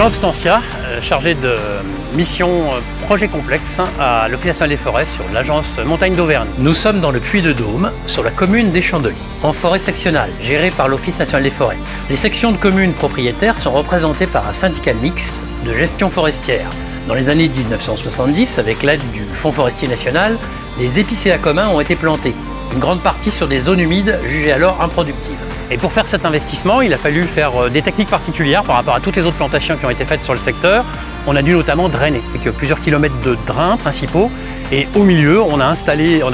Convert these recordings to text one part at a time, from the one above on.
Jean Obstantia, chargé de mission projet complexe à l'Office national des forêts sur l'agence Montagne d'Auvergne. Nous sommes dans le Puy-de-Dôme, sur la commune des Champs de Lys, en forêt sectionnelle, gérée par l'Office national des forêts. Les sections de communes propriétaires sont représentées par un syndicat mixte de gestion forestière. Dans les années 1970, avec l'aide du Fonds forestier national, les épicéas communs ont été plantés, une grande partie sur des zones humides jugées alors improductives. Et pour faire cet investissement, il a fallu faire des techniques particulières par rapport à toutes les autres plantations qui ont été faites sur le secteur. On a dû notamment drainer, avec plusieurs kilomètres de drains principaux. Et au milieu, on a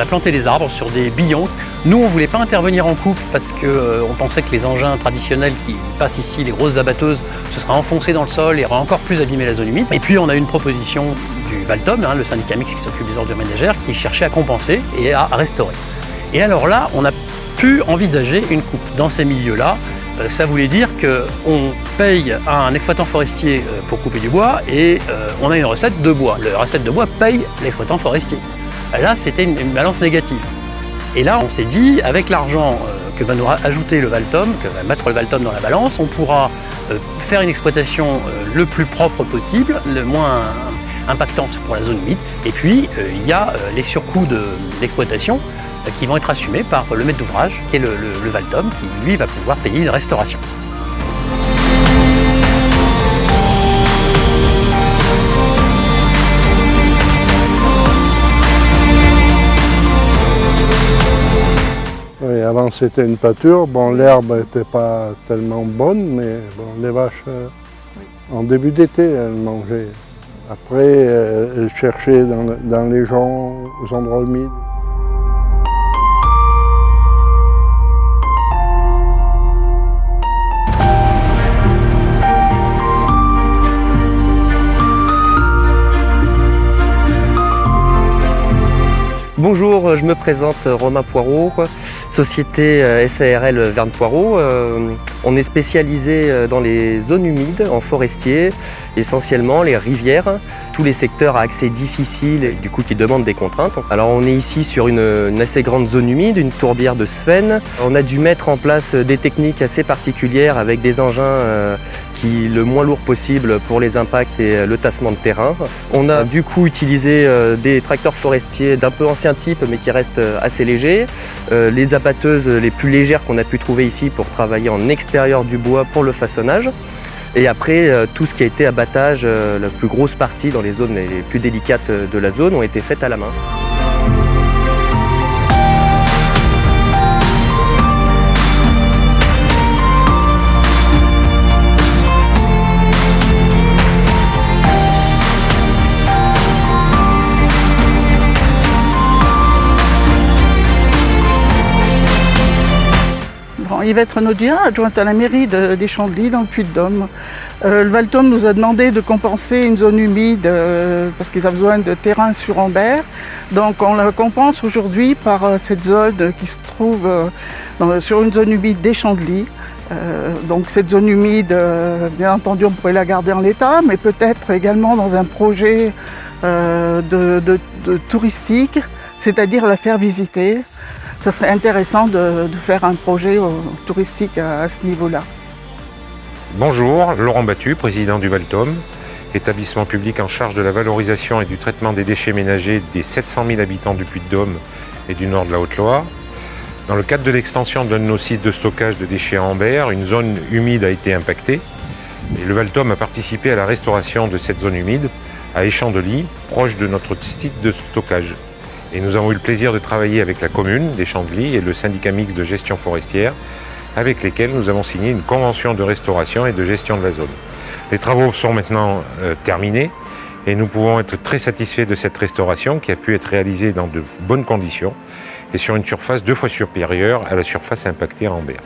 planté des arbres sur des billons. Nous, on ne voulait pas intervenir en couple parce qu'on pensait que les engins traditionnels qui passent ici, les grosses abatteuses, se seraient enfoncés dans le sol et auraient encore plus abîmé la zone humide. Et puis, on a eu une proposition du Valtom, le syndicat mixte qui s'occupe des ordures ménagères, qui cherchait à compenser et à restaurer. Et alors là, on a pu envisager une coupe. Dans ces milieux-là, ça voulait dire qu'on paye à un exploitant forestier pour couper du bois et on a une recette de bois. La recette de bois paye l'exploitant forestier. Là, c'était une balance négative. Et là, on s'est dit, avec l'argent que va nous ajouter le Valtom, que va mettre le Valtom dans la balance, on pourra faire une exploitation le plus propre possible, le moins impactante pour la zone humide. Et puis, il y a les surcoûts d'exploitation qui vont être assumés par le maître d'ouvrage, qui est le Valtom, qui lui va pouvoir payer une restauration. Oui, avant c'était une pâture, bon l'herbe n'était pas tellement bonne, mais bon, les vaches, en début d'été, elles mangeaient. Après, elles cherchaient dans les joncs, aux endroits humides. Bonjour, je me présente Romain Poirot, société SARL Verne Poirot. On est spécialisé dans les zones humides, en forestier, essentiellement les rivières, tous les secteurs à accès difficile et du coup qui demandent des contraintes. Alors on est ici sur une assez grande zone humide, une tourbière de Sven. On a dû mettre en place des techniques assez particulières avec des engins le moins lourd possible pour les impacts et le tassement de terrain. On a du coup utilisé des tracteurs forestiers d'un peu ancien type mais qui restent assez légers, les abatteuses les plus légères qu'on a pu trouver ici pour travailler en extérieur du bois pour le façonnage. Et après, tout ce qui a été abattage, la plus grosse partie dans les zones les plus délicates de la zone ont été faites à la main. Yvette Renaudier, adjointe à la mairie des Champs de Lys dans le Puy-de-Dôme. Le Valtom nous a demandé de compenser une zone humide parce qu'ils ont besoin de terrain sur Ambert. Donc on la compense aujourd'hui par cette zone qui se trouve sur une zone humide des Champs de Lys. Donc cette zone humide, bien entendu, on pourrait la garder en l'état, mais peut-être également dans un projet de touristique, c'est-à-dire la faire visiter. Ça serait intéressant de faire un projet touristique à ce niveau-là. Bonjour, Laurent Battu, président du Valtom, établissement public en charge de la valorisation et du traitement des déchets ménagers des 700 000 habitants du Puy-de-Dôme et du nord de la Haute-Loire. Dans le cadre de l'extension d'un de nos sites de stockage de déchets à Ambert, une zone humide a été impactée et le Valtom a participé à la restauration de cette zone humide à Champs de Lys, proche de notre site de stockage. Et nous avons eu le plaisir de travailler avec la commune des Champs de Lys et le syndicat mixte de gestion forestière, avec lesquels nous avons signé une convention de restauration et de gestion de la zone. Les travaux sont maintenant terminés et nous pouvons être très satisfaits de cette restauration qui a pu être réalisée dans de bonnes conditions et sur une surface 2 fois supérieure à la surface impactée à Ambert.